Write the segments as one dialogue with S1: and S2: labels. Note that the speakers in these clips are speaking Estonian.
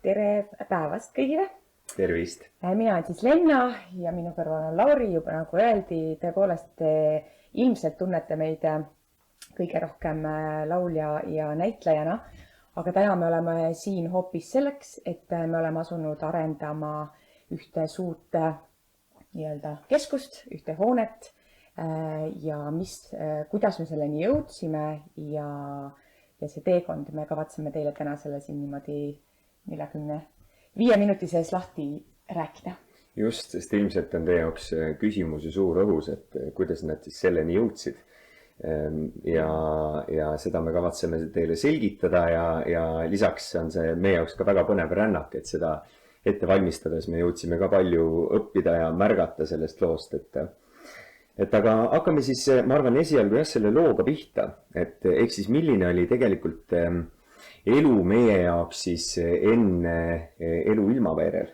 S1: Tere päevast kõigile!
S2: Tervist!
S1: Mina olen siis Lenna ja minu kõrval on Lauri, juba nagu öeldi, tõepoolest te ilmselt tunnete meid kõige rohkem laulja ja näitlejana, aga täna me oleme siin hoopis selleks, et me oleme asunud arendama ühte suurt keskust, ühte hoonet ja kuidas me selleni jõudsime ja see teekond me kavatseme teile täna selle siin niimoodi 45 minuti sees lahti rääkida.
S2: Just, sest ilmselt on teie jaoks küsimus ja suur õhus, et kuidas nad siis selleni jõudsid. Ja seda me kavatseme teile selgitada ja lisaks on see meie jaoks ka väga põnev rännak, et seda ette valmistades me jõudsime ka palju õppida ja märgata sellest loost. Aga hakkame siis, ma arvan, esialgu selle looga pihta, et ehk siis milline oli tegelikult elu meie jaoks siis enne elu Ilmaveerel?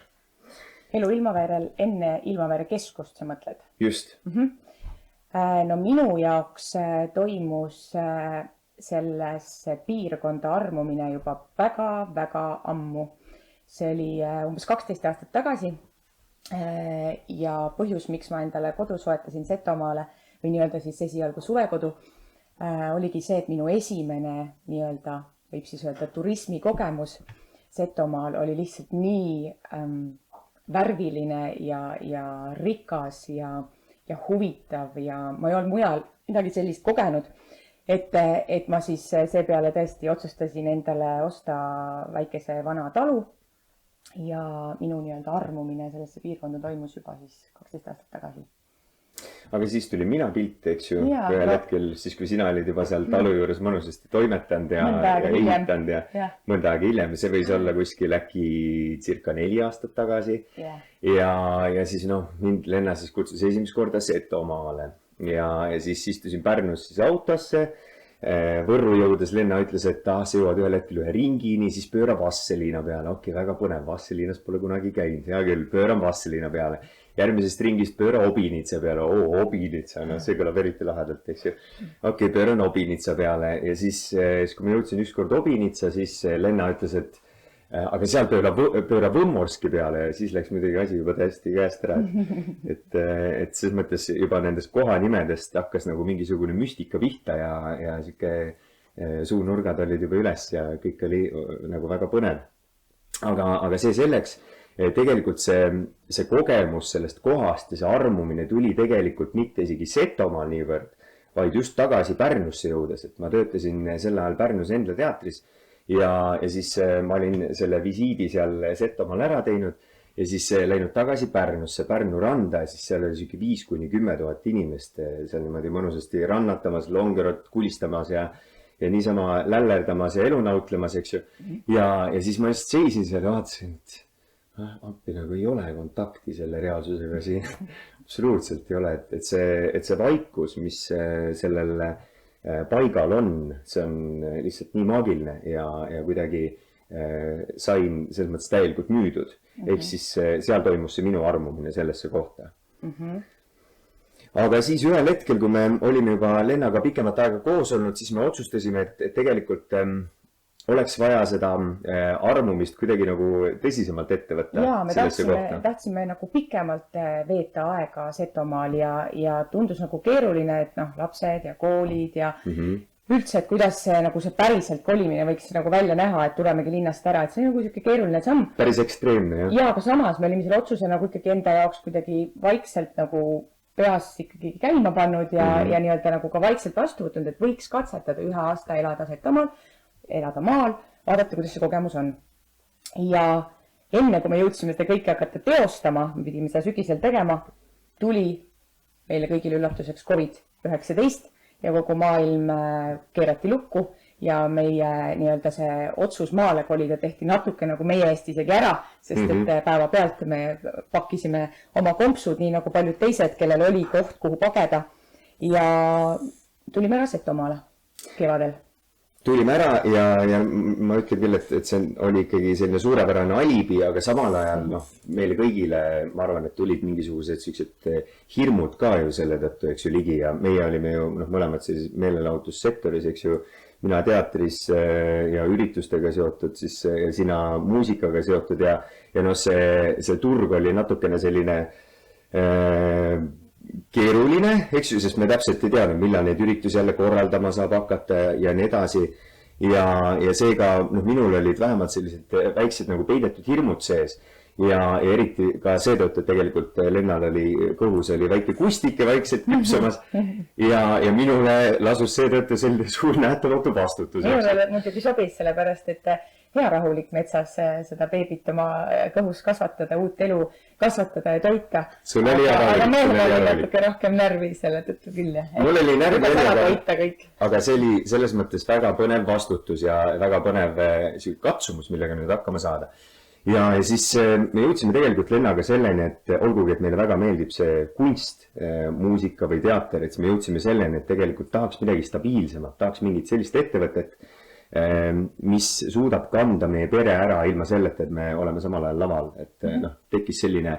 S1: Elu Ilmaveerel enne Ilmaveere keskust, sa mõtled?
S2: Just.
S1: No minu jaoks toimus sellesse piirkonda armumine juba väga-väga ammu. See oli umbes 12 aastat tagasi ja põhjus, miks ma endale kodu soetasin Setomaale või nii-öelda siis esialgu suvekodu, oligi see, et minu esimene võib siis öelda turismikogemus Setomaal oli lihtsalt nii värviline ja rikas ja huvitav ja ma ei olnud mujal midagi sellist kogenud, et ma siis seepeale tõesti otsustasin endale osta väikese vana talu ja minu armumine sellesse piirkonda toimus juba siis 12 aastat tagasi.
S2: Aga siis tuli mina pilt, eks ju, ühel hetkel, siis kui sina olid juba seal talu juures mõnusasti toimetanud ja ehitanud ja mõnda aega hiljem. See võis olla kuskil äkki circa 4 aastat tagasi. Ja siis mind Lenna siis kutsus esimest korda Setomaale ja siis istusin Pärnus siis autosse. Võrru jõudes Lenna ütles, et sa jõuad ühel hetkel ühe ringini, siis pööra Vasseliina peale. Okei, väga põnev, Vasseliinas pole kunagi käinud. Hea küll, pööran Vasseliina peale. Järgmisest ringist pööra Obinitsa peale. Obinitsa, see kõlab eriti lahedalt, eks ju. Okei, pööran Obinitsa peale ja siis kui ma jõudsin ükskord Obinitsa, siis Lenna ütles, et aga seal pööra Võmmorski peale ja siis läks muidugi asi juba täiesti käest ära. Et selles mõttes juba nendest kohanimedest hakkas nagu mingisugune müstika pihta ja siuke suunurgad olid juba üles ja kõik oli nagu väga põnev. Aga see selleks, tegelikult see kogemus sellest kohast ja see armumine tuli tegelikult mitte isegi Setomaal niivõrd, vaid just tagasi Pärnusse jõudes, et ma töötasin sel ajal Pärnus Endla teatris. Ja siis ma olin selle visiidi seal Setomaal ära teinud ja siis läinud tagasi Pärnusse, Pärnu randa ja siis seal oli 5-10 000 inimest seal niimoodi mõnusasti rannatamas, longerot kulistamas ja niisama lällerdamas ja elu nautlemas, eks ju. Ja siis ma just seisin seal ja vaatasin, et appi nagu ei ole kontakti selle reaalsusega siin. Absoluutselt ei ole, et see vaikus, mis sellel paigal on, see on lihtsalt nii maagiline ja kuidagi sain selles mõttes täielikult müüdud. Ehk siis seal toimus see minu armumine sellesse kohta. Aga siis ühel hetkel, kui me olime juba Lennaga pikemat aega koos olnud, siis me otsustasime, et tegelikult oleks vaja seda armumist kuidagi nagu tõsisemalt ette võtta.
S1: Jaa, me tahtsime nagu pikemalt veeta aega Setomaal ja tundus nagu keeruline, et lapsed ja koolid ja üldse, et kuidas see päriselt kolimine võiks nagu välja näha, et tulemegi linnast ära, et see on nagu selline keeruline samm.
S2: Päris ekstreemne, jah.
S1: Ja aga samas me olime selle otsuse nagu ikkagi enda jaoks kuidagi vaikselt nagu peas ikkagi käima pannud ja nii-öelda nagu ka vaikselt vastu võtnud, et võiks katsetada 1 aasta elada Setomaal, elada maal, vaadata, kuidas see kogemus on. Ja enne, kui me jõudsime seda kõike hakata teostama, me pidime seda sügisel tegema, tuli meile kõigile üllatuseks COVID-19 ja kogu maailm keerati lukku ja meie nii-öelda see otsus maale kolida tehti natuke nagu meie eest isegi ära, sest et päeva pealt me pakkisime oma kompsud nii nagu paljud teised, kellel oli koht, kuhu pageda ja tulime ära Setomaale kevadel.
S2: tulime ära ja ma ütlen küll, et see oli ikkagi selline suurepärane alibi, aga samal ajal meile kõigile, ma arvan, et tulid mingisugused sellised hirmud ka ju selle tõttu, eks ju, ligi ja meie olime ju mõlemad sellises meelelahutussektoris, eks ju, mina teatris ja üritustega seotud, siis sina muusikaga seotud ja see turg oli natukene selline keeruline, eks ju, sest me täpselt ei teadnud, millal neid üritusi jälle korraldama saab hakata ja nii edasi. Ja seega, minul olid vähemalt sellised väiksed nagu peidetud hirmud sees ja eriti ka seetõttu, et tegelikult Lennal oli kõhus oli väike kustike vaikselt küpsemas ja minule lasus seetõttu selline suur nähtamatu vastutus.
S1: Minule muidugi sobis sellepärast, et hea rahulik metsas seda beebit oma kõhus kasvatada, uut elu kasvatada ja toita.
S2: Sul oli hea rahulik.
S1: Aga meil oli natuke rohkem närvi selle tõttu küll.
S2: Mul oli närvi, aga see oli selles mõttes väga põnev vastutus ja väga põnev katsumus, millega nüüd hakkama saada. Ja siis me jõudsime tegelikult Lennaga selleni, et olgugi, et meile väga meeldib see kunst, muusika või teater, et siis me jõudsime selleni, et tegelikult tahaks midagi stabiilsemat, tahaks mingit sellist ettevõtet, mis suudab kanda meie pere ära ilma selleta, et me oleme samal ajal laval, et tekkis selline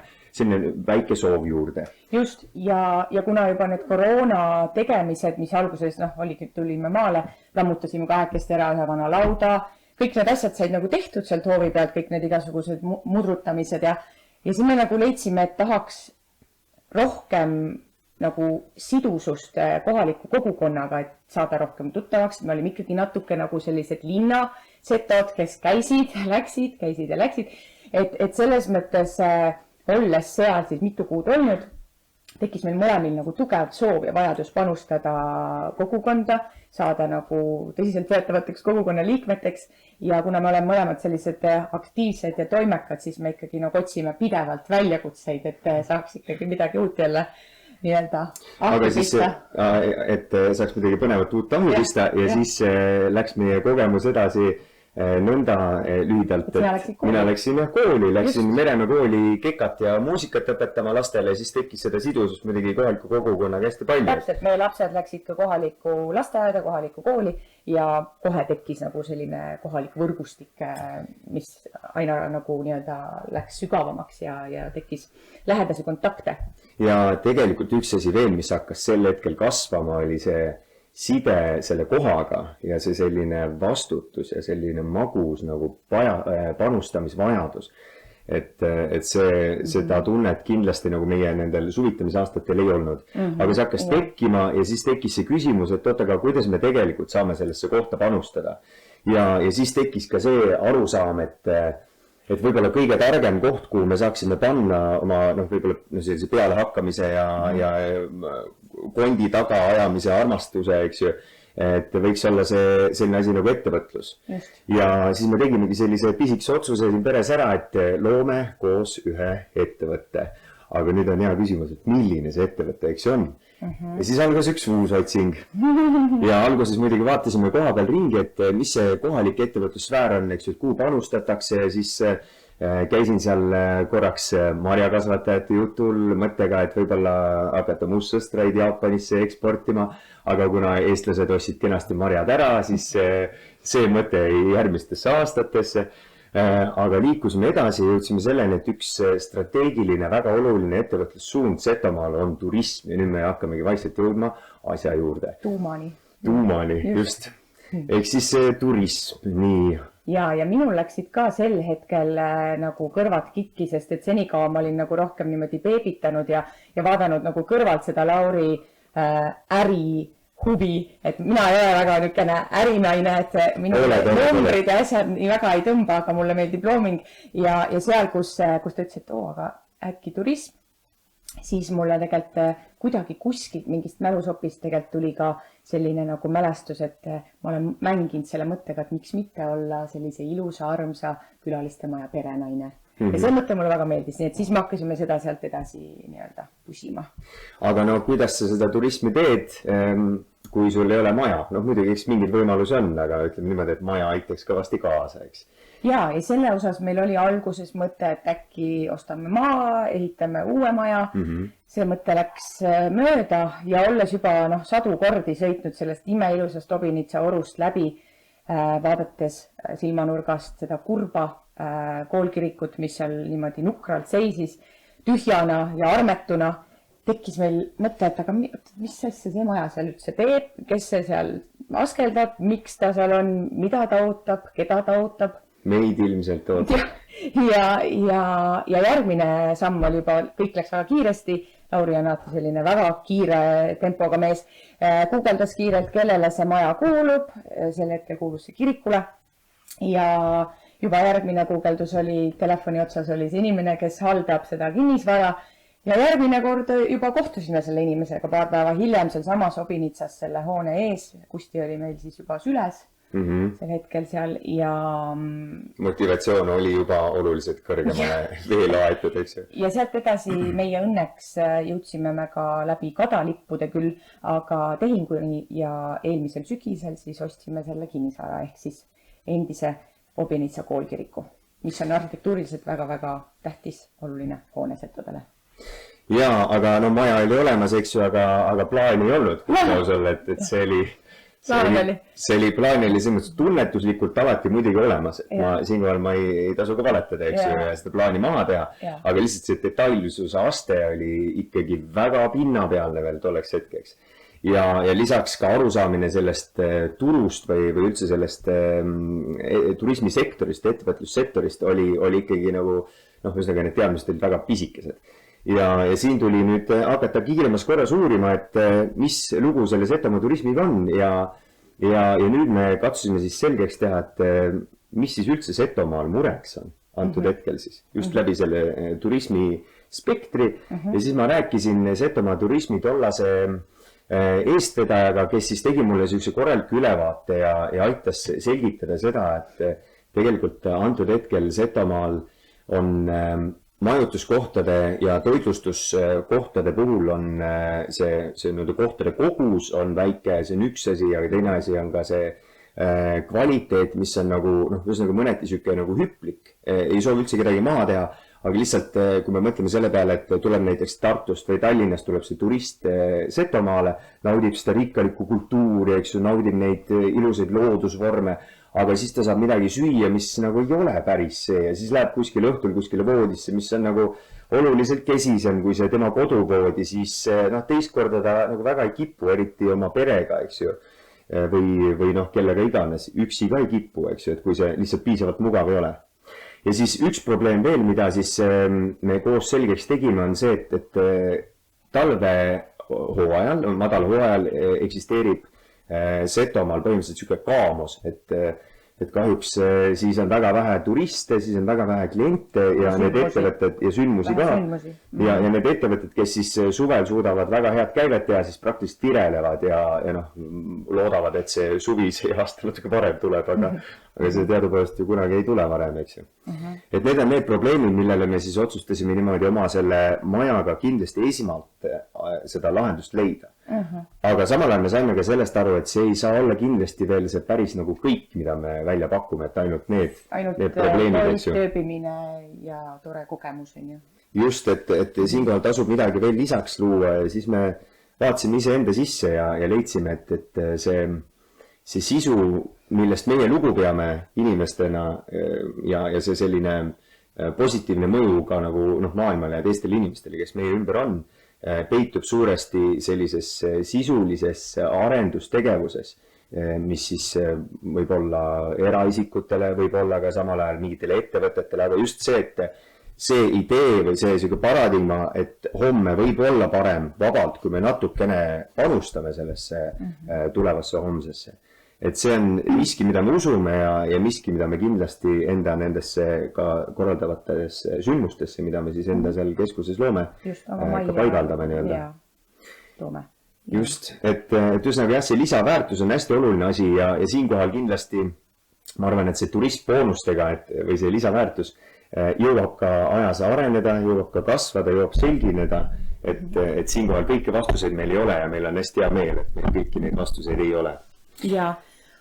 S2: väike soov juurde.
S1: Just, ja kuna juba need koroona tegemised, mis alguses oligi, tulime maale, lammutasime kahekesti ära ühe vana lauda, kõik need asjad said nagu tehtud sealt hoovi pealt, kõik need igasugused mudrutamised ja siis me nagu leidsime, et tahaks rohkem nagu sidusust kohaliku kogukonnaga, et saada rohkem tuttavaks. Me olime ikkagi natuke nagu sellised linnasetod, kes käisid ja läksid. Et selles mõttes olles seal siis mitu kuud olnud, tekkis meil mõlemil nagu tugev soov ja vajadus panustada kogukonda, saada nagu tõsiseltvõetavateks kogukonna liikmeteks ja kuna me oleme mõlemad sellised aktiivsed ja toimekad, siis me ikkagi nagu otsime pidevalt väljakutseid, et saaks ikkagi midagi uut jälle nii-öelda
S2: aga siis, et saaks midagi põnevat uut ahju pista ja siis läks meie kogemus edasi nõnda lühidalt, et mina läksin kooli, läksin Meremäe kooli kekat ja muusikat õpetama lastele ja siis tekkis seda sidusust muidugi kohaliku kogukonnaga hästi palju.
S1: Täpselt, meie lapsed läksid ka kohalikku lasteaeda, kohalikku kooli ja kohe tekkis nagu selline kohalik võrgustik, mis aina nagu nii-öelda läks sügavamaks ja tekkis lähedasi kontakte.
S2: Ja tegelikult üks asi veel, mis hakkas sel hetkel kasvama, oli see side selle kohaga ja see selline vastutus ja selline magus nagu panustamisvajadus. Et seda tunnet kindlasti nagu meie nendel suvitamisaastatel ei olnud. Aga see hakkas tekkima ja siis tekkis see küsimus, et oota, aga kuidas me tegelikult saame sellesse kohta panustada. Ja siis tekkis ka see arusaam, et võib-olla kõige targem koht, kuhu me saaksime panna oma võib-olla sellise pealehakkamise ja kondi taga ajamise armastuse, eks ju, et võiks olla see selline asi nagu ettevõtlus. Ja siis me tegimegi sellise pisikese otsuse siin peres ära, et loome koos ühe ettevõtte. Aga nüüd on hea küsimus, et milline see ettevõte, eks ju on. Ja siis algas üks uus otsing. Ja alguses muidugi vaatasime koha peal ringi, et mis see kohalik ettevõtlussfäär on, eks ju, et kuhu panustatakse ja siis käisin seal korraks marjakasvatajate jutul mõttega, et võib-olla hakata mustsõstraid Jaapanisse eksportima, aga kuna eestlased ostsid kenasti marjad ära, siis see mõte jäi järgmistesse aastatesse. Aga liikusime edasi ja jõudsime selleni, et üks strateegiline, väga oluline ettevõtlussuund Setomaal on turism ja nüüd me hakkamegi vaikselt jõudma asja juurde. Tuumani, just. Ehk siis turism, nii.
S1: Ja minul läksid ka sel hetkel nagu kõrvad kikki, sest et senikaua ma olin nagu rohkem niimoodi beebitanud ja vaadanud nagu kõrvalt seda Lauri äri huvi, et mina ei ole väga niisugune ärinaine, et minu numbrid ja asjad nii väga ei tõmba, aga mulle meeldib looming ja seal, kus ta ütles, et aga äkki turism, siis mulle tegelikult kuidagi kuskilt mingist mälusopist tegelikult tuli ka selline nagu mälestus, et ma olen mänginud selle mõttega, et miks mitte olla sellise ilusa, armsa külalistemaja perenaine. Ja see mõte mulle väga meeldis, nii et siis me hakkasime seda sealt edasi nii-öelda pusima.
S2: Aga kuidas sa seda turismi teed, kui sul ei ole maja? Muidugi eks mingid võimalusi on, aga ütleme niimoodi, et maja aitaks kõvasti kaasa, eks?
S1: Ja selle osas meil oli alguses mõte, et äkki ostame maa, ehitame uue maja. See mõte läks mööda ja olles juba sadu kordi sõitnud sellest imeilusast Obinitsa orust läbi, vaadates silmanurgast seda kurba koolkirikut, mis seal niimoodi nukralt seisis, tühjana ja armetuna, tekkis meil mõte, et aga mis asja see maja seal üldse teeb, kes see seal askeldab, miks ta seal on, mida ta ootab, keda ta ootab.
S2: Meid ilmselt ootab.
S1: Ja järgmine samm oli juba, kõik läks väga kiiresti. Lauri on alati selline väga kiire tempoga mees. Guugeldas kiirelt, kellele see maja kuulub. Sel hetkel kuulus see kirikule. Ja juba järgmine guugeldus oli, telefoni otsas oli see inimene, kes haldab seda kinnisvara. Ja järgmine kord juba kohtusime selle inimesega paar päeva hiljem seal samas Obinitsas selle hoone ees. Kusti oli meil siis juba süles. Sel hetkel seal ja
S2: motivatsioon oli juba oluliselt kõrgemale veel aetud, eks ju.
S1: Ja sealt edasi meie õnneks jõudsime me ka läbi kadalippude küll, aga tehinguni ja eelmisel sügisel siis ostsime selle kinnisvara ehk siis endise Obinitsa koolkiriku, mis on arhitektuuriliselt väga-väga tähtis, oluline hoone setodele.
S2: Jaa, aga no maja oli olemas, eks ju, aga plaani ei olnud, et see oli see oli plaanil selles mõttes tunnetuslikult alati muidugi olemas, et siinkohal ma ei tasu ka valetada, eks ju, ja seda plaani maha teha, aga lihtsalt see detailsuse aste oli ikkagi väga pinnapealne veel tolleks hetkeks. Ja lisaks ka arusaamine sellest turust või üldse sellest turismisektorist, ettevõtlussektorist oli ikkagi nagu, ühesõnaga need teadmised olid väga pisikesed. Ja siin tuli nüüd hakata kiiremas korras uurima, et mis lugu selle Setomaa turismiga on ja nüüd me katsusime siis selgeks teha, et mis siis üldse Setomaal mureks on antud hetkel siis, just läbi selle turismispektri. Ja siis ma rääkisin Setomaa turismi tollase eestvedajaga, kes siis tegi mulle sellise korraliku ülevaate ja aitas selgitada seda, et tegelikult antud hetkel Setomaal on majutuskohtade ja toitlustuskohtade puhul on see kohtade kogus on väike, see on üks asi, aga teine asi on ka see kvaliteet, mis on nagu, ühesõnaga mõneti siuke nagu hüplik. Ei soovi üldse kedagi maha teha, aga lihtsalt kui me mõtleme selle peale, et tuleb näiteks Tartust või Tallinnast tuleb see turist Setomaale, naudib seda rikkalikku kultuuri, eks ju, naudib neid ilusaid loodusvorme, aga siis ta saab midagi süüa, mis nagu ei ole päris see ja siis läheb kuskile õhtul kuskile voodisse, mis on nagu oluliselt kesisem kui see tema koduvoodi, siis teist korda ta nagu väga ei kipu, eriti oma perega, eks ju, või kellega iganes, üksi ka ei kipu, eks ju, et kui see lihtsalt piisavalt mugav ei ole. Ja siis üks probleem veel, mida siis me koos selgeks tegime, on see, et talvehooajal, madalhooajal eksisteerib Setomaal põhimõtteliselt siuke kaamos, et kahjuks siis on väga vähe turiste, siis on väga vähe kliente ja need ettevõtted ja sündmusi ka. Ja need ettevõtted, kes siis suvel suudavad väga head käivet teha, siis praktiliselt virelevad ja loodavad, et see suvi see aasta natuke varem tuleb, aga see teadupärast ju kunagi ei tule varem, eks ju. Et need on need probleemid, millele me siis otsustasime niimoodi oma selle majaga kindlasti esimalt seda lahendust leida. Aga samal ajal me saime ka sellest aru, et see ei saa olla kindlasti veel see päris nagu kõik, mida me välja pakume, et ainult need probleemid.
S1: Ainult tööbimine ja tore kogemus on ju.
S2: Just, et siinkohal tasub midagi veel lisaks luua ja siis me vaatasime ise enda sisse ja leidsime, et see sisu, millest meie lugu peame inimestena ja see selline positiivne mõju ka nagu maailmale ja teistele inimestele, kes meie ümber on, peitub suuresti sellises sisulises arendustegevuses, mis siis võib olla eraisikutele, võib olla ka samal ajal mingitele ettevõtetele, aga just see, et see idee või see paradigma, et homme võib olla parem vabalt, kui me natukene panustame sellesse tulevasse homsesse. Et see on miski, mida me usume ja miski, mida me kindlasti enda nendesse ka korraldavates sündmustesse, mida me siis enda seal keskuses loome, ka paigaldame nii-öelda.
S1: Toome.
S2: Just, et ühesõnaga jah, see lisaväärtus on hästi oluline asi ja siinkohal kindlasti ma arvan, et see turistboonustega või see lisaväärtus jõuab ka ajas areneda, jõuab ka kasvada, jõuab selgineda, et siinkohal kõiki vastuseid meil ei ole ja meil on hästi hea meel, et meil kõiki neid vastuseid ei ole.
S1: Jaa.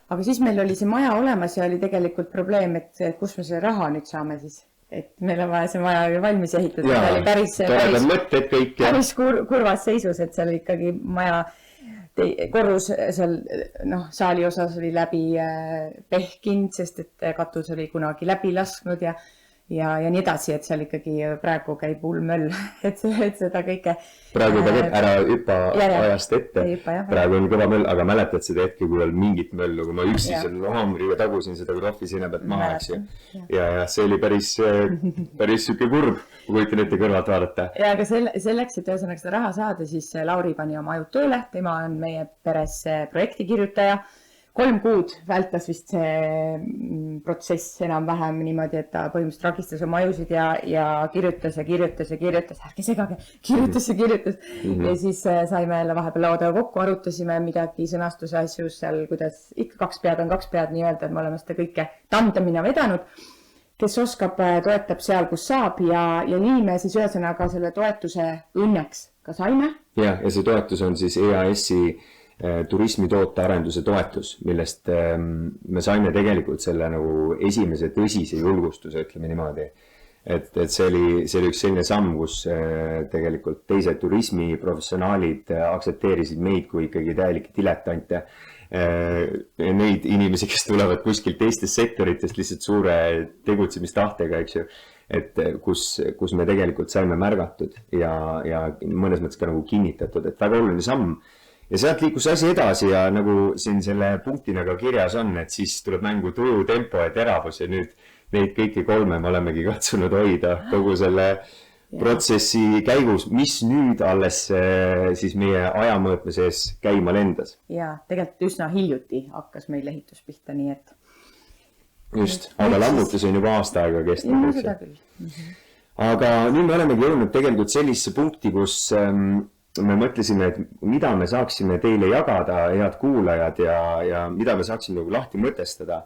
S1: Aga siis meil oli see maja olemas ja oli tegelikult probleem, et kus me selle raha nüüd saame siis, et meil on vaja see maja valmis ehitada.
S2: Jaa, toredad mõtted kõik.
S1: Päris kurvas seisus, et seal ikkagi maja korrus seal saali osas oli läbi pehkinud, sest et katus oli kunagi läbi lasknud ja nii edasi, et seal ikkagi praegu käib hull möll, et seda kõike.
S2: Praegu ta käib, ära hüppa ajast ette. Praegu on kõva möll, aga mäletad seda hetke, kui oli mingit möllu, kui ma üksi seal haamriga tagusin seda krohvi seina pealt maha, eks ju. Ja see oli päris süke kurb, kui kujutan ette kõrvalt vaadata.
S1: Ja aga selleks, et ühesõnaga seda raha saada, siis Lauri pani oma ajud tööle, tema on meie peres projektikirjutaja. 3 kuud vältas vist see protsess enam-vähem niimoodi, et ta põhimõtteliselt rakistas oma ajusid ja kirjutas, ärge segage, kirjutas. Ja siis saime jälle vahepeal laua kokku, arutasime midagi sõnastuse asjus seal, kuidas ikka 2 pead on 2 pead nii-öelda, et me oleme seda kõike tandemina vedanud. Kes oskab, toetab seal, kus saab ja nii me siis ühesõnaga selle toetuse õnneks ka saime.
S2: Ja see toetus on siis EAS-i turismitoote arenduse toetus, millest me saime tegelikult selle nagu esimese tõsise julgustuse, ütleme niimoodi. Et see oli üks selline samm, kus tegelikult teised turismiprofessionaalid aktsepteerisid meid kui ikkagi täielikke diletante. Neid inimesi, kes tulevad kuskilt teistest sektoritest lihtsalt suure tegutsemistahtega, eks ju. Et kus me tegelikult saime märgatud ja mõnes mõttes ka nagu kinnitatud, et väga oluline samm. Ja sealt liikus asi edasi ja nagu siin selle punktina ka kirjas on, et siis tuleb mängu tuju, tempo ja teravus ja nüüd neid kõiki 3 me olemegi katsunud hoida kogu selle protsessi käigus, mis nüüd alles siis meie ajamõõtme sees käima lendas.
S1: Ja tegelikult üsna hiljuti hakkas meil ehitus pihta, nii et...
S2: Just, aga lammutus on juba aasta aega kestnud.
S1: Seda küll.
S2: Aga nüüd me olemegi jõudnud tegelikult sellise punkti, kus... me mõtlesime, et mida me saaksime teile jagada, head kuulajad ja mida me saaksime nagu lahti mõtestada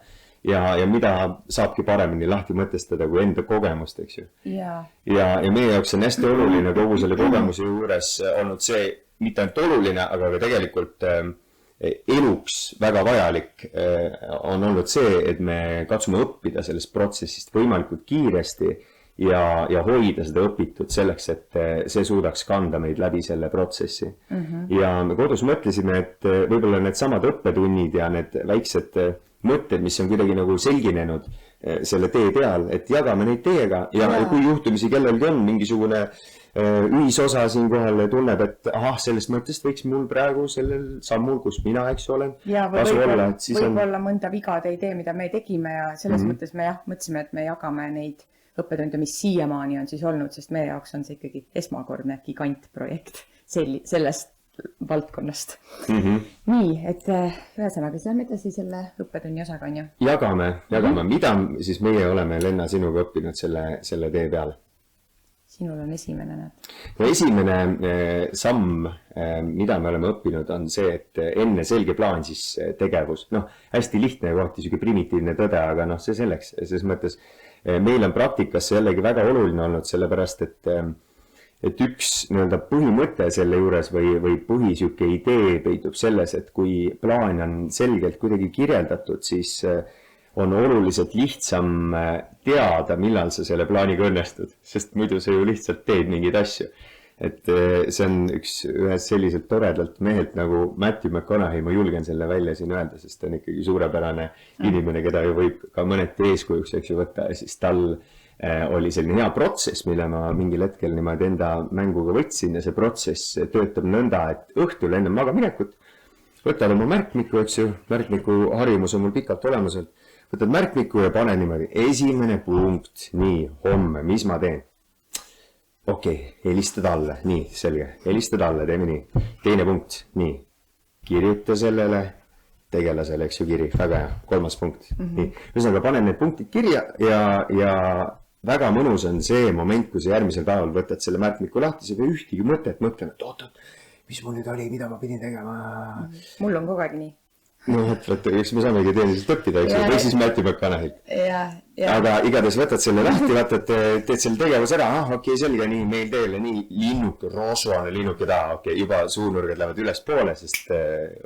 S2: ja mida saabki paremini lahti mõtestada kui enda kogemust, eks ju. Ja meie jaoks on hästi oluline kogu selle kogemuse juures olnud see, mitte ainult oluline, aga ka tegelikult eluks väga vajalik on olnud see, et me katsume õppida sellest protsessist võimalikult kiiresti ja hoida seda õpitud selleks, et see suudaks kanda meid läbi selle protsessi. Ja me kodus mõtlesime, et võib-olla need samad õppetunnid ja need väiksed mõtted, mis on kuidagi nagu selginenud selle tee peal, et jagame neid teiega ja kui juhtumisi kellelgi on mingisugune ühisosa siin kohal tunneb, et sellest mõttest võiks mul praegu sellel sammul, kus mina, eks olen, kasu olla.
S1: Võib-olla mõnda viga te ei tee, mida me tegime ja selles mõttes me mõtlesime, et me jagame neid õppetunde, mis siiamaani on siis olnud, sest meie jaoks on see ikkagi esmakordne gigantprojekt sellest valdkonnast. Nii, et ühesõnaga, siis lähme edasi selle õppetunni osaga, on ju?
S2: Jagame. Mida siis meie oleme, Lenna, sinuga õppinud selle tee peal?
S1: Sinul on esimene, näed.
S2: Esimene samm, mida me oleme õppinud, on see, et enne selge plaan siis tegevus. Hästi lihtne ja kohti siuke primitiivne tõde, aga see selleks, selles mõttes meil on praktikas jällegi väga oluline olnud, sellepärast, et üks nii-öelda põhimõte selle juures või põhisiuke idee peitub selles, et kui plaan on selgelt kuidagi kirjeldatud, siis on oluliselt lihtsam teada, millal sa selle plaaniga õnnestud, sest muidu sa ju lihtsalt teed mingeid asju. Et see on ühes selliselt toredalt mehelt nagu Matthew McConaughey, ma julgen selle välja siin öelda, sest ta on ikkagi suurepärane inimene, keda ju võib ka mõneti eeskujuks, eks ju, võtta ja siis tal oli selline hea protsess, mille ma mingil hetkel niimoodi enda mänguga võtsin ja see protsess töötab nõnda, et õhtul enne magaminekut võtad oma märkmiku, eks ju, märkmiku harjumus on mul pikalt olemas, võtad märkmiku ja pane niimoodi esimene punkt, nii, homme, mis ma teen? Okei, helistad alla, nii, selge, helistad alla, teeme nii. Teine punkt, nii, kirjuta sellele tegelasele, eks ju, kiri, väga hea, 3. punkt. Nii, ühesõnaga panen need punktid kirja ja väga mõnus on see moment, kui sa järgmisel päeval võtad selle märkmiku lahti, sa ei pea ühtegi mõtet mõtlema, et oot, mis mul nüüd oli, mida ma pidin tegema.
S1: Mul on kogu aeg nii.
S2: Eks me saamegi teenisest õppida, eks ju, või siis Matthew McConaughey. Aga igatahes võtad selle lahti, teed selle tegevus ära, okei, selge, nii, meil teele, nii, linnuke, rosvane linnuke taha, okei, juba suunurgad lähevad üles poole, sest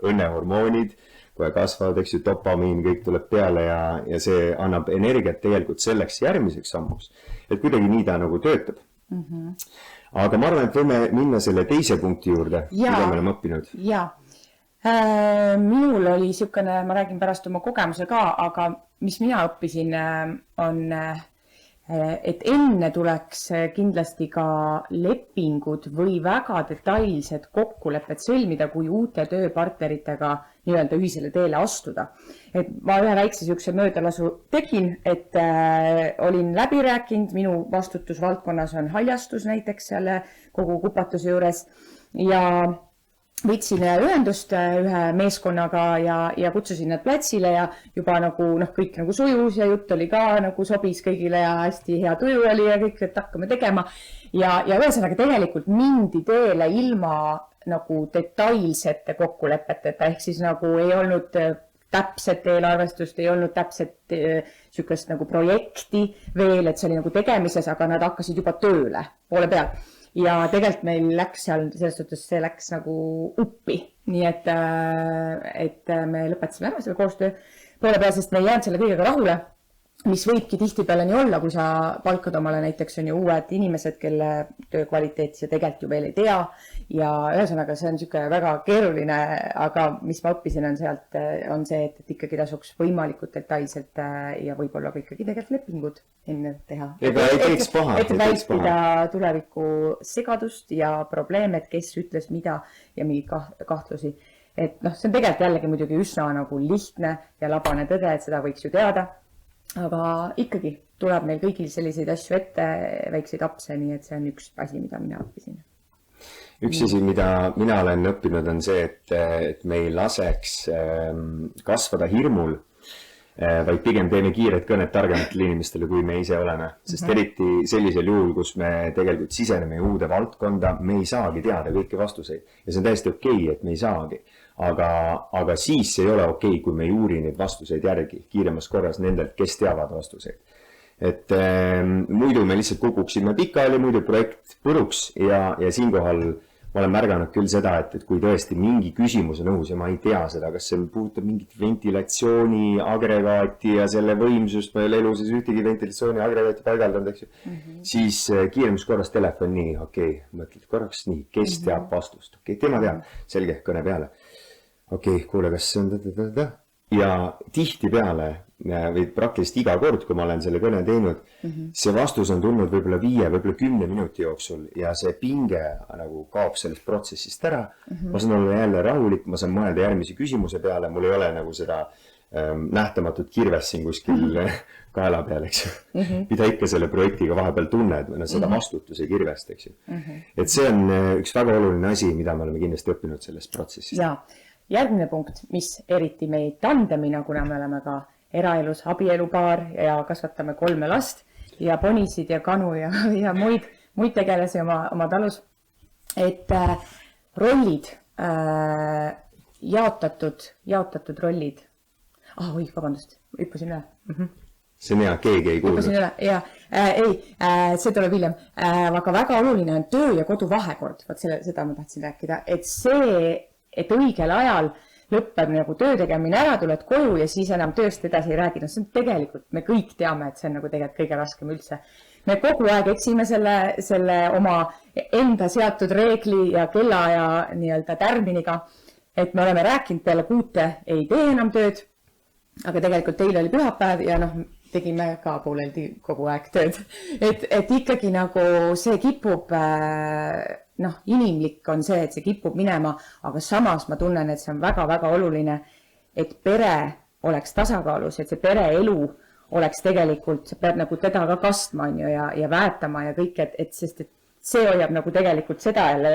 S2: õnnehormoonid, kohe kasvavad, eks ju, dopamiin, kõik tuleb peale ja see annab energiat tegelikult selleks järgmiseks sammuks, et kuidagi nii ta nagu töötab. Aga ma arvan, et võime minna selle teise punkti juurde, mida me oleme õppinud.
S1: Jaa. Minul oli niisugune, ma räägin pärast oma kogemuse ka, aga mis mina õppisin, on, et enne tuleks kindlasti ka lepingud või väga detailsed kokkulepped sõlmida, kui uute tööpartneritega nii-öelda ühisele teele astuda. Et ma ühe väikse niisuguse möödalasu tegin, et olin läbi rääkinud, minu vastutusvaldkonnas on haljastus näiteks selle kogu kupatuse juures ja võtsin ühendust ühe meeskonnaga ja kutsusin nad platsile ja juba nagu kõik nagu sujus ja jutt oli ka nagu sobis kõigile ja hästi hea tuju oli ja kõik, et hakkame tegema. Ja ühesõnaga tegelikult mindi teele ilma nagu detailsete kokkulepeteta, ehk siis nagu ei olnud täpset eelarvestust, ei olnud täpset sükest nagu projekti veel, et see oli nagu tegemises, aga nad hakkasid juba tööle poole peal. Ja tegelikult meil läks seal, selles suhtes see läks nagu uppi, nii et me lõpetasime ära selle koostöö poole peal, sest me ei jäänud selle kõigega rahule, mis võibki tihtipeale nii olla, kui sa palkad omale näiteks on ju uued inimesed, kelle töö kvaliteeti sa tegelikult ju veel ei tea ja ühesõnaga see on niisugune väga keeruline, aga mis ma õppisin on sealt, on see, et ikkagi tasuks võimalikult detailselt ja võib-olla ka ikkagi tegelikult lepingud enne teha.
S2: Ega ei teeks paha.
S1: Et vältida tuleviku segadust ja probleeme, et kes ütles mida ja mingeid kahtlusi. Et see on tegelikult jällegi muidugi üsna nagu lihtne ja labane tõde, et seda võiks ju teada. Aga ikkagi tuleb meil kõigil selliseid asju ette, väikseid apse, nii et see on üks asi, mida mina õppisin.
S2: Üks asi, mida mina olen õppinud, on see, et me ei laseks kasvada hirmul, vaid pigem teeme kiired kõned targematele inimestele, kui me ise oleme. Sest eriti sellisel juhul, kus me tegelikult siseneme uude valdkonda, me ei saagi teada kõiki vastuseid. Ja see on täiesti okei, et me ei saagi. Aga siis ei ole okei, kui me ei uuri neid vastuseid järgi kiiremas korras nendelt, kes teavad vastuseid. Et muidu me lihtsalt kukuksime pikali, muidu projekt põruks ja siinkohal ma olen märganud küll seda, et kui tõesti mingi küsimus on õhus ja ma ei tea seda, kas see puudutab mingit ventilatsiooni agregaati ja selle võimsust, ma ei ole elu siis ühtegi ventilatsiooni agregaati paigaldanud, eks ju, siis kiiremas korras telefon nii, okei, mõtled korraks nii, kes teab vastust, okei, tema teab, selge, kõne peale. Okei, kuule, kas see on ja tihti peale või praktiliselt iga kord, kui ma olen selle kõne teinud, see vastus on tulnud võib-olla 5, võib-olla 10 minuti jooksul ja see pinge nagu kaob sellest protsessist ära. Ma saan olla jälle rahulik, ma saan mõelda järgmise küsimuse peale, mul ei ole nagu seda nähtamatut kirves siin kuskil kaela peal, eks ju. Mida ikka selle projektiga vahepeal tunned, seda vastutuse kirvest, eks ju. Et see on üks väga oluline asi, mida me oleme kindlasti õppinud sellest protsessist.
S1: Jaa. Järgmine punkt, mis eriti meid tandemina, kuna me oleme ka eraelus abielupaar ja kasvatame 3 last ja ponisid ja kanu ja muid tegelasi oma talus, et rollid, jaotatud rollid. Oi, vabandust, hüppasin üle.
S2: See on hea, keegi ei kuulnud.
S1: Hüppasin üle, ja see tuleb hiljem. Aga väga oluline on töö ja kodu vahekord. Seda ma tahtsin rääkida, et õigel ajal lõpeb nagu töö tegemine ära, tuled koju ja siis enam tööst edasi ei räägi. See on tegelikult, me kõik teame, et see on nagu tegelikult kõige raskem üldse. Me kogu aeg eksime selle oma enda seatud reegli ja kellaaja nii-öelda tärminiga, et me oleme rääkinud peale 6 ei tee enam tööd, aga tegelikult teil oli pühapäev ja tegime ka pooleldi kogu aeg tööd. Et ikkagi nagu see kipub inimlik on see, et see kipub minema, aga samas ma tunnen, et see on väga-väga oluline, et pere oleks tasakaalus, et see pereelu oleks tegelikult, sa pead nagu teda ka kastma ja väetama ja kõik, sest see hoiab nagu tegelikult seda jälle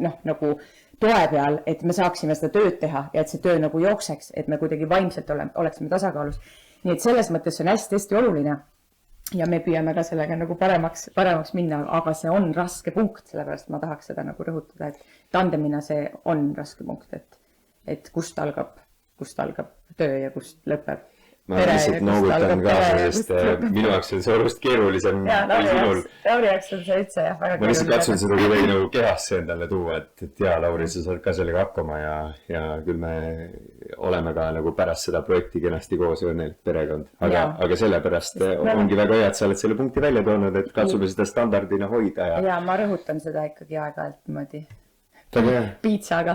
S1: nagu toe peal, et me saaksime seda tööd teha ja et see töö nagu jookseks, et me kuidagi vaimselt oleksime tasakaalus. Nii et selles mõttes see on hästi oluline. Ja me püüame ka sellega nagu paremaks minna, aga see on raske punkt, sellepärast ma tahaks seda nagu rõhutada, et tandemina see on raske punkt, et kust algab töö ja kust lõpeb.
S2: Ma lihtsalt noogutan kaasa, sest minu jaoks on see olust keerulisem.
S1: Lauri jaoks on see üldse väga keerulisem.
S2: Ma lihtsalt katsun seda kuidagi nagu kehasse endale tuua, et hea, Lauri, sa saad ka sellega hakkama ja küll me oleme ka nagu pärast seda projekti kenasti koos õnnelik perekond. Aga sellepärast ongi väga hea, et sa oled selle punkti välja toonud, et katsume seda standardina hoida.
S1: Ja ma rõhutan seda ikkagi aeg-ajalt niimoodi piitsaga.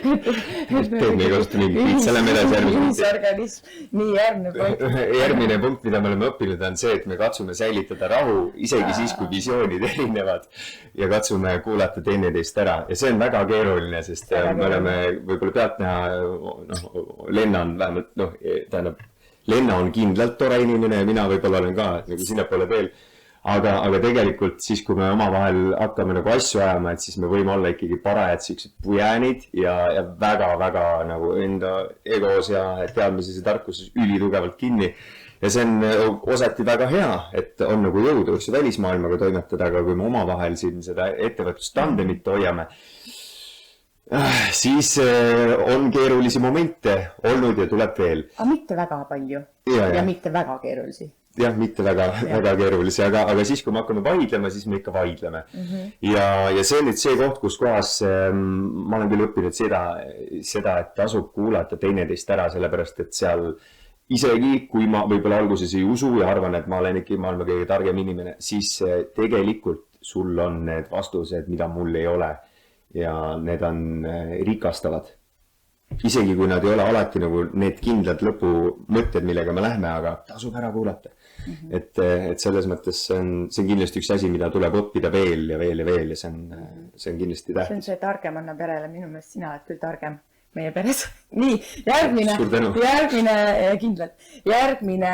S2: Teeme ei kasuta mingi piitsa, lähme edasi
S1: ühisorganism. Nii, järgmine punkt.
S2: Järgmine punkt, mida me oleme õppinud, on see, et me katsume säilitada rahu, isegi siis, kui visioonid erinevad ja katsume kuulata teineteist ära. Ja see on väga keeruline, sest me oleme võib-olla pealtnäha, Lenna on vähemalt, Lenna on kindlalt tore inimene ja mina võib-olla olen ka nagu sinnapoole veel. Aga tegelikult siis, kui me omavahel hakkame nagu asju ajama, et siis me võime olla ikkagi parajad siuksed pujäänid ja väga-väga nagu enda egos ja teadmises ja tarkuses ülitugevalt kinni. Ja see on osati väga hea, et on nagu jõudu, eks välismaailmaga toimetada, aga kui me omavahel siin seda ettevõtlustandemit hoiame, siis on keerulisi momente olnud ja tuleb veel.
S1: Aga mitte väga palju ja mitte väga keerulisi.
S2: Jah, mitte väga keerulisi, aga siis, kui me hakkame vaidlema, siis me ikka vaidleme. Ja see on nüüd see koht, kus kohas ma olen küll õppinud seda, et tasub kuulata teineteist ära, sellepärast, et seal isegi, kui ma võib-olla alguses ei usu ja arvan, et ma olen ikka maailma kõige targem inimene, siis tegelikult sul on need vastused, mida mul ei ole. Ja need on rikastavad. Isegi kui nad ei ole alati nagu need kindlad lõpumõtted, millega me lähme, aga tasub ära kuulata. Et selles mõttes see on kindlasti üks asi, mida tuleb õppida veel ja veel ja veel ja see on kindlasti täht.
S1: See on see targem annab järele, minu meelest sina oled küll targem meie peres. Nii, järgmine kindlalt. Järgmine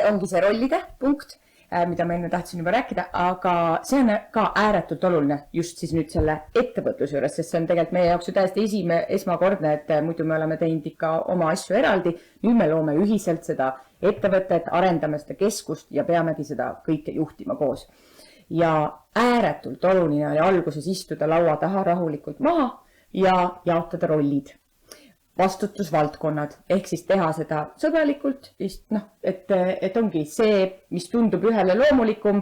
S1: ongi see rollide punkt, mida ma enne tahtsin juba rääkida, aga see on ka ääretult oluline just siis nüüd selle ettevõtluse juures, sest see on tegelikult meie jaoks ju täiesti esmakordne, et muidu me oleme teinud ikka oma asju eraldi. Nüüd me loome ühiselt seda ettevõtet, arendame seda keskust ja peamegi seda kõike juhtima koos. Ja ääretult oluline oli alguses istuda laua taha rahulikult maha ja jaotada rollid. Vastutusvaldkonnad, ehk siis teha seda sõbralikult, et ongi see, mis tundub ühele loomulikum,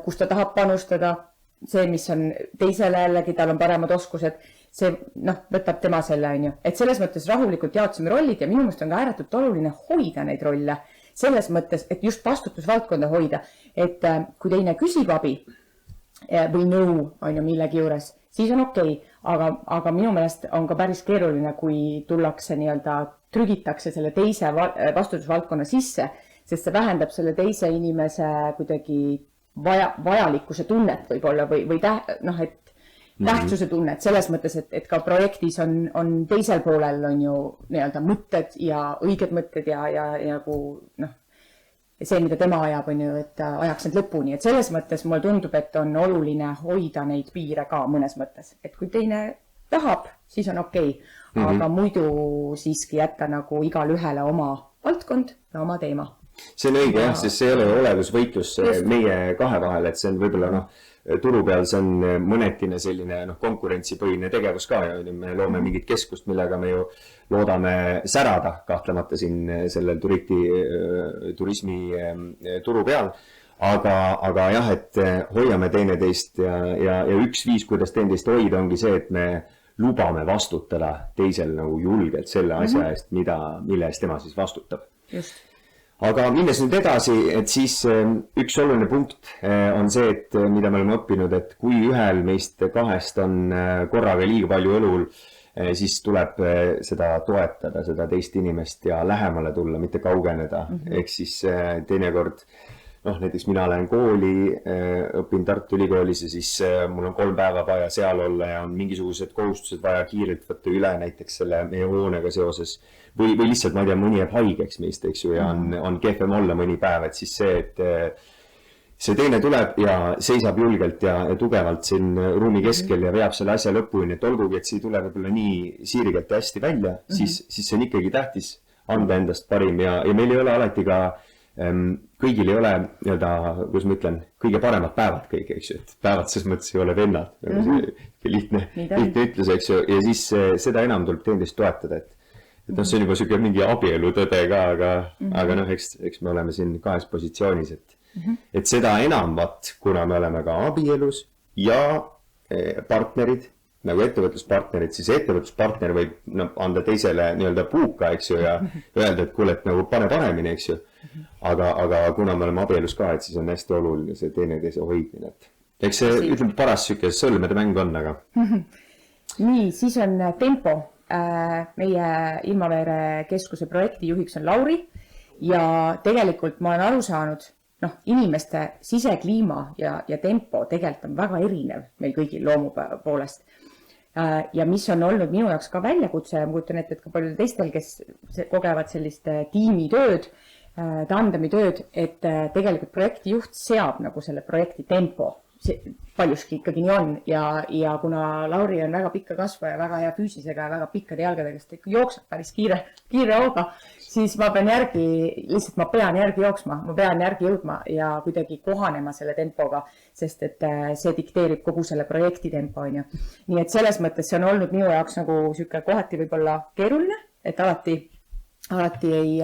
S1: kus ta tahab panustada, see, mis on teisele jällegi, tal on paremad oskused, see võtab tema selle, et selles mõttes rahulikult jaotasime rollid ja minu meelest on ka ääretult oluline hoida neid rolle, selles mõttes, et just vastutusvaldkonda hoida, et kui teine küsib abi või nõu millegi juures, siis on okei, aga minu meelest on ka päris keeruline, kui tullakse trügitakse selle teise vastutusvaldkonna sisse, sest see vähendab selle teise inimese kuidagi vajalikkuse tunnet võib-olla või tähtsuse tunnet selles mõttes, et ka projektis on teisel poolel on ju mõtted ja õiged mõtted ja see, mida tema ajab, on ju, et ajaks need lõpuni. Et selles mõttes mulle tundub, et on oluline hoida neid piire ka mõnes mõttes. Et kui teine tahab, siis on okei. Aga muidu siiski jätta nagu igal ühele oma valdkond ja oma teema.
S2: See on õige, jah, sest see ei ole olevusvõitlus meie kahe vahel, et see on võib-olla turu peal see on mõnetine selline konkurentsipõhine tegevus ka ja me loome mingit keskust, millega me ju loodame särada kahtlemata siin sellel turismi turu peal. Aga jah, et hoiame teineteist ja üks viis, kuidas teineteist hoida, ongi see, et me lubame vastutada teisel nagu julgelt selle asja eest, mille eest tema siis vastutab.
S1: Just.
S2: Aga minnes nüüd edasi, et siis üks oluline punkt on see, et mida me oleme õppinud, et kui ühel meist kahest on korraga liiga palju õlul, siis tuleb seda toetada, seda teist inimest ja lähemale tulla, mitte kaugeneda. Ehk siis teinekord, näiteks mina lähen kooli, õpin Tartu Ülikoolis ja siis mul on 3 päeva vaja seal olla ja on mingisugused kohustused vaja kiirelt võtta üle näiteks selle meie hoonega seoses. Või lihtsalt, ma ei tea, mõni jääb haigeks meist, eks ju, ja on kehvem olla mõni päev, et siis see, et see teine tuleb ja seisab julgelt ja tugevalt siin ruumi keskel ja veab selle asja lõpuni, et olgugi, et see ei tule võib-olla nii siirigelt ja hästi välja, siis see on ikkagi tähtis anda endast parim ja meil ei ole alati ka kõigil ei ole, kuidas ma ütlen, kõige paremad päevad kõik, eks ju, et päevad ses mõttes ei ole vennad, lihtne ütlus, eks ju, ja siis seda enam tuleb teineteist toetada, et see on juba siuke mingi abielutõde ka, aga eks me oleme siin kahes positsioonis, et seda enam, kuna me oleme ka abielus ja partnerid, nagu ettevõtluspartnerid, siis ettevõtluspartner võib anda teisele puuka, eks ju, ja öelda, et kuule, et nagu pane paremini, eks ju. Aga kuna me oleme abielus ka, et siis on hästi oluline see teineteise hoidmine. Eks see, ütleme, paras siuke sõlmede mäng on, aga...
S1: Nii, siis on Tempo. Meie Ilmaveere keskuse projektijuhiks on Lauri ja tegelikult ma olen aru saanud, inimeste sisekliima ja tempo tegelikult on väga erinev meil kõigil loomu poolest. Ja mis on olnud minu jaoks ka väljakutse ja ma kujutan ette, et ka paljudel teistel, kes kogevad sellist tiimitööd, tandemitööd, et tegelikult projektijuht seab nagu selle projekti tempo. Paljuski ikkagi nii on ja kuna Lauri on väga pikka kasva ja väga hea füüsisega ja väga pikkade jalgadega, kes ta ikka jookseb päris kiire hooga, siis ma pean järgi jooksma, ma pean järgi jõudma ja kuidagi kohanema selle tempoga, sest et see dikteerib kogu selle projekti tempo. Nii et selles mõttes see on olnud minu jaoks nagu siuke kohati võib-olla keeruline, et alati ei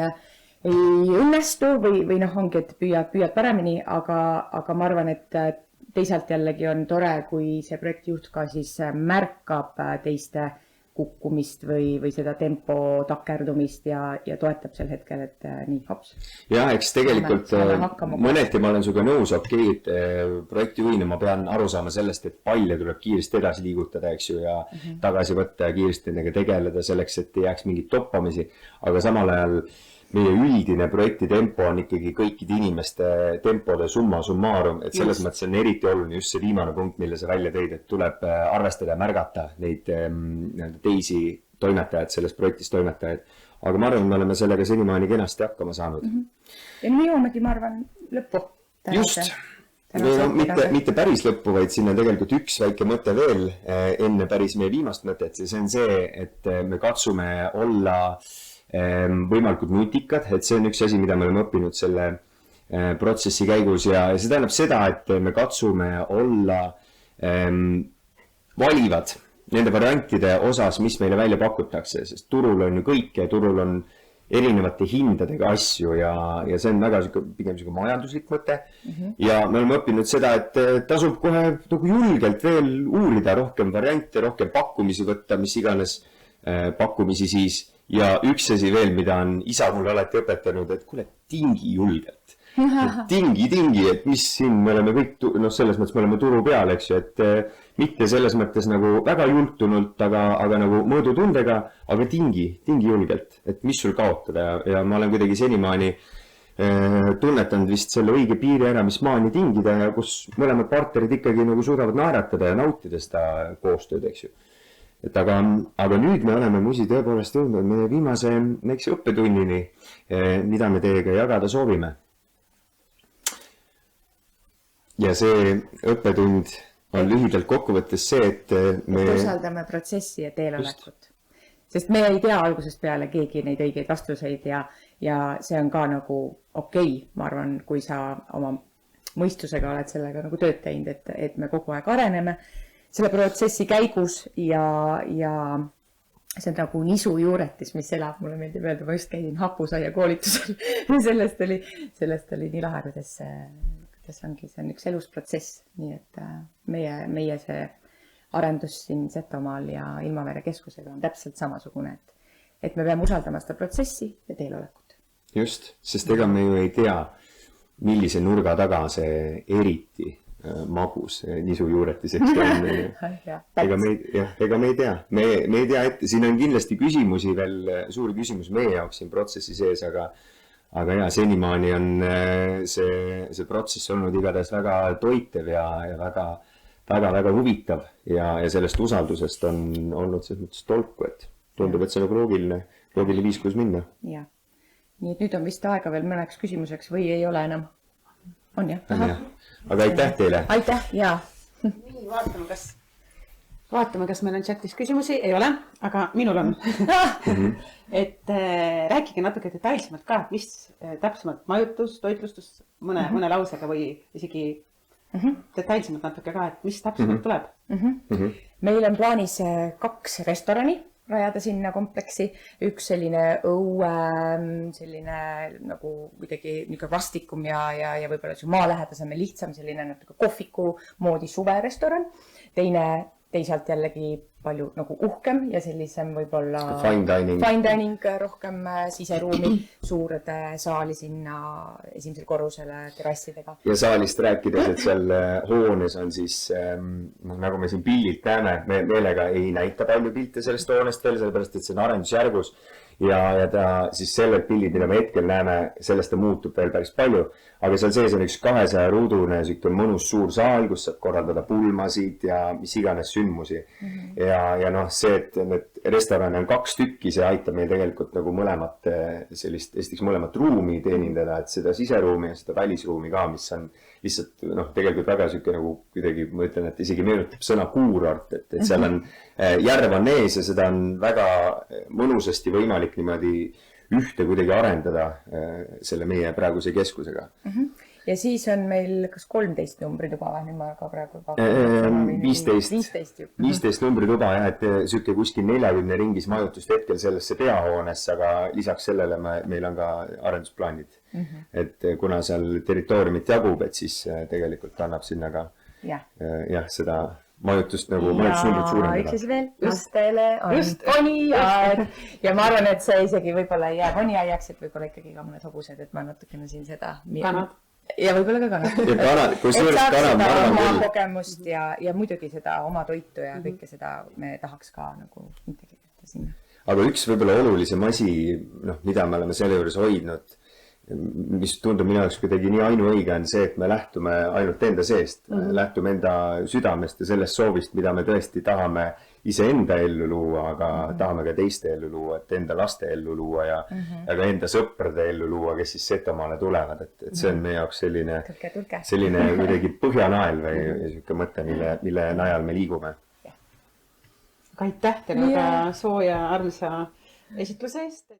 S1: õnnestu või ongi, et püüad paremini, aga ma arvan, et teisalt jällegi on tore, kui see projektijuht ka siis märkab teiste kukkumist või seda tempo takerdumist ja toetab sel hetkel, et nii, hops.
S2: Jah, eks tegelikult mõneti ma olen suga nõus, et projektijuhina ma pean aru saama sellest, et palle tuleb kiiresti edasi liigutada, eks ju, ja tagasi võtta ja kiiresti nendega tegeleda selleks, et ei jääks mingit toppamisi, aga samal ajal meie üldine projekti tempo on ikkagi kõikide inimeste tempode summa summarum, et selles mõttes on eriti oluline just see viimane punkt, mille sa välja tõid, et tuleb arvestada ja märgata neid teisi toimetajaid, selles projektis toimetajaid. Aga ma arvan, me oleme sellega senimaani kenasti hakkama saanud.
S1: Ja nüüd jõuamegi, ma arvan, lõppu.
S2: Just. Mitte päris lõppu, vaid siin on tegelikult üks väike mõte veel enne päris meie viimast mõtet. See on see, et me katsume olla võimalikult nutikad, et see on üks asi, mida me oleme õppinud selle protsessi käigus ja see tähendab seda, et me katsume olla valivad nende variantide osas, mis meile välja pakutakse, sest turul on ju kõike, turul on erinevate hindadega asju ja see on väga pigem majanduslik mõte ja me oleme õppinud seda, et tasub kohe nagu julgelt veel uurida rohkem variante, rohkem pakkumisi võtta, mis iganes pakkumisi siis. Ja üks asi veel, mida on isa mulle alati õpetanud, et kuule, tingi julgelt. Tingi, et mis siin me oleme kõik, selles mõttes me oleme turu peal, eks ju, et mitte selles mõttes nagu väga jultunult, aga nagu mõõdutundega, aga tingi julgelt, et mis sul kaotada ja ma olen kuidagi senimaani tunnetanud vist selle õige piiri ära, mis maani tingida ja kus mõlemad partnerid ikkagi nagu suudavad naeratada ja nautida seda koostööd, eks ju. Et aga nüüd me oleme musi tõepoolest jõudnud meie viimase õppetunnini, mida me teiega jagada soovime. Ja see õppetund on lühidalt kokkuvõttes see, et me
S1: usaldame protsessi ja teelolekut. Sest me ei tea algusest peale keegi neid õigeid vastuseid ja see on ka nagu okei, ma arvan, kui sa oma mõistusega oled sellega nagu tööd teinud, et me kogu aeg areneme selle protsessi käigus ja see on nagu nisu juuretis, mis elab, mulle meeldib öelda, ma just käisin hapusaia koolitusel ja sellest oli nii lahe, kuidas ongi, see on üks elus protsess, nii et meie see arendus siin Setomaal ja Ilmaveere keskusega on täpselt samasugune, et me peame usaldama seda protsessi ja teelolekut.
S2: Just, sest ega me ju ei tea, millise nurga taga see eriti magus nisu juuretiseks on. Ega me ei tea. Me ei tea ette. Siin on kindlasti küsimusi veel, suuri küsimusi meie jaoks siin protsessi sees, aga ja senimaani on see protsess olnud igatahes väga toitev ja väga huvitav ja sellest usaldusest on olnud selles mõttes tolku, et tundub, et see on loogiline viis, kus minna.
S1: Ja. Nii et nüüd on vist aega veel mõneks küsimuseks või ei ole enam? On jah?
S2: Aga aitäh teile!
S1: Aitäh, jaa!
S3: Nii, vaatame, kas meil on chatis küsimusi. Ei ole, aga minul on. Et rääkige natuke detailsemalt ka, mis täpsemalt majutus, toitlustus mõne lausega või isegi detailsemalt natuke ka, et mis täpsemalt tuleb.
S1: Meil on plaanis 2 restorani rajada sinna kompleksi. Üks selline õue, selline nagu kuidagi vastikum ja võib-olla maalähedasem ja lihtsam, selline natuke kohviku moodi suverestoran. Teisalt jällegi palju nagu uhkem ja sellisem võib-olla
S2: fine
S1: dining rohkem siseruumi, suurde saali sinna esimesel korrusele terrassidega.
S2: Ja saalist rääkides, et seal hoones on siis, nagu me siin pildilt näeme, me meelega ei näita palju pilte sellest hoonest veel, sellepärast et see on arendusjärgus ja ta siis sellel pildid, mida me hetkel näeme, sellest ta muutub veel päris palju, aga seal sees on üks 200 ruudune siuke mõnus suur saal, kus saab korraldada pulmasid ja mis iganes sündmusi. Ja noh, see, et need restorane on 2 tükki, see aitab meil tegelikult nagu mõlemat sellist, esiteks mõlemat ruumi teenindada, et seda siseruumi ja seda välisruumi ka, mis on lihtsalt noh, tegelikult väga siuke nagu kuidagi, ma ütlen, et isegi meenutab sõna kuurort, et seal on järv on ees ja seda on väga mõnusasti võimalik niimoodi ühte kuidagi arendada selle meie praeguse keskusega.
S1: Ja siis on meil kas 13 numbrituba või, nüüd ma ka praegu
S2: 15 numbrituba jah, et süke kuskil 40 ringis majutust hetkel sellesse peahoonesse, aga lisaks sellele meil on ka arendusplaanid. Et kuna seal territooriumit jagub, et siis tegelikult annab sinna ka jah, seda majutust nagu majutusnumbrit suurendada.
S1: Üks siis veel, lastele on poniaed ja ma arvan, et see isegi võib-olla ei jää poniaiaks, et võib-olla ikkagi ka mõned hobused, et ma natukene siin seda...
S3: Kanad.
S1: Ja võib-olla ka kanad.
S2: Ja kanad, kus juures kanad, ma arvan
S1: küll. Oma kogemust ja muidugi seda oma toitu ja kõike seda me tahaks ka nagu integreerida sinna.
S2: Aga üks võib-olla olulisem asi, mida me oleme selle juures hoidnud, mis tundub minu jaoks kuidagi nii ainuõige on see, et me lähtume ainult enda seest, lähtume enda südamest ja sellest soovist, mida me tõesti tahame iseenda ellu luua, aga tahame ka teiste ellu luua, et enda laste ellu luua ja ka enda sõprade ellu luua, kes siis Setomaale tulevad, et see on meie jaoks selline kuidagi põhjanael või selline mõte, mille najal me liigume.
S3: Aitäh teile väga sooja armsa esitluse eest!